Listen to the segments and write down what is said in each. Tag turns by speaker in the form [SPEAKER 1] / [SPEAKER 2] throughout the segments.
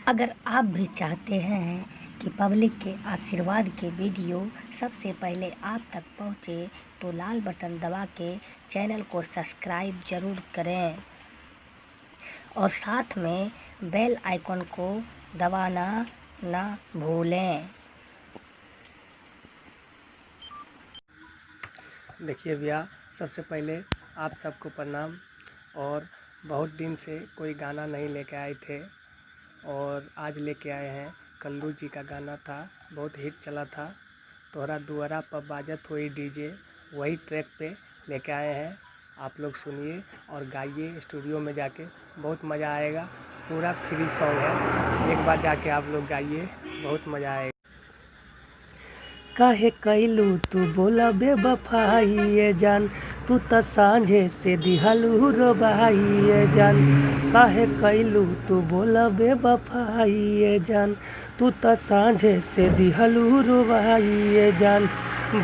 [SPEAKER 1] अगर आप भी चाहते हैं कि पब्लिक के आशीर्वाद के वीडियो सबसे पहले आप तक पहुंचे तो लाल बटन दबा के चैनल को सब्सक्राइब ज़रूर करें और साथ में बेल आइकन को दबाना ना भूलें।
[SPEAKER 2] देखिए भैया, सबसे पहले आप सबको प्रणाम। और बहुत दिन से कोई गाना नहीं लेके आए थे और आज लेके आए हैं। कल्लू जी का गाना था, बहुत हिट चला था। तोहरा दुआरा पर बाजत हुई डीजे, वही ट्रैक पे लेके आए हैं। आप लोग सुनिए और गाइए स्टूडियो में जाके, बहुत मज़ा आएगा। पूरा फ्री सॉन्ग है, एक बार जाके आप लोग गाइए, बहुत मज़ा आएगा। काहे कैलू तू बोला बेवफाई ये जान, तू त सांझे से दिहलू रोबाई ये जान। काहे कैलू तू बोला बेवफाई ये जान, तू त सांझे से दिहलू रोबाई ये जान।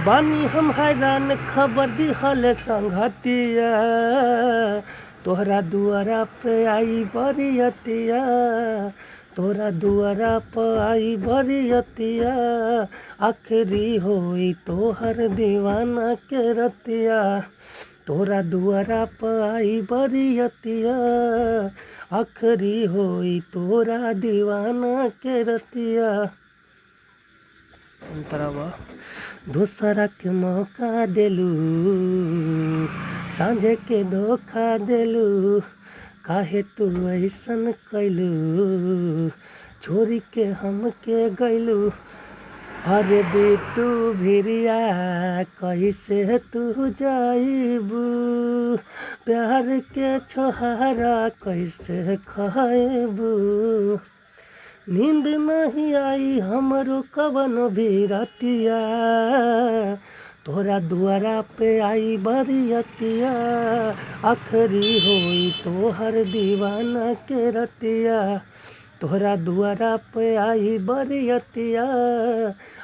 [SPEAKER 2] बानी हम हैरान खबर दिहल संगतिया, तोहरा दुआरा पे आई बरियतिया, तोरा दुआरा पर आई बरियतिया। आखिरी होई तोहर दीवाना के रतिया, तोरा दुआरा पर आई बरियतिया। आखिरी होई तोरा दीवाना के रतिया। दूसरा के मौका देलू, सांझे के धोखा देलू। काहे तू ऐसन कैलू, छोरी के हमके गैलू। अरे बेटू भिरिया कैसे तू जाइबू, प्यार के छोहारा कैसे खाएबू। नींद नहीं आई हमरो कवनो भी रतिया, तोरा दुआरा पे आई बरियतिया। आखिरी होई तोहर दीवाना के रतिया, तोहरा दुआरा पे आई बरियतिया।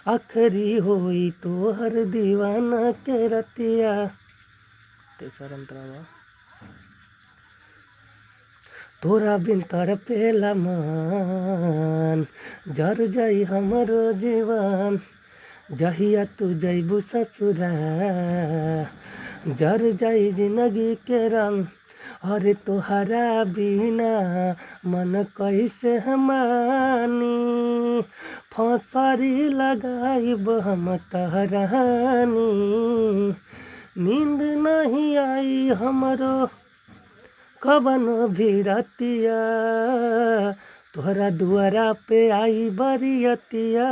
[SPEAKER 2] आखिरी होई तोहर दीवाना के रतिया। तोरा बिन तरपेला मन, जर जाई हमरो जीवन। जहिया तू जइबू ससुरा, जर जाई जिंदगी के रंग। अरे तोहरा बिना मन कैसे मानी, फसरी लगाइब हम तहरानी। नींद नहीं आई हमरो कवनो भी रतिया, तोहरा दुआरा पे आई बरियतिया।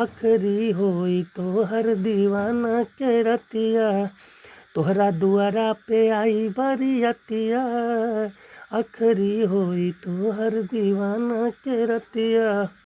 [SPEAKER 2] आखिरी होई तोहर दीवाना के रतिया, तोहरा दुआरा पे आई बरियतिया। आखिरी होई तोहर दीवाना के रतिया।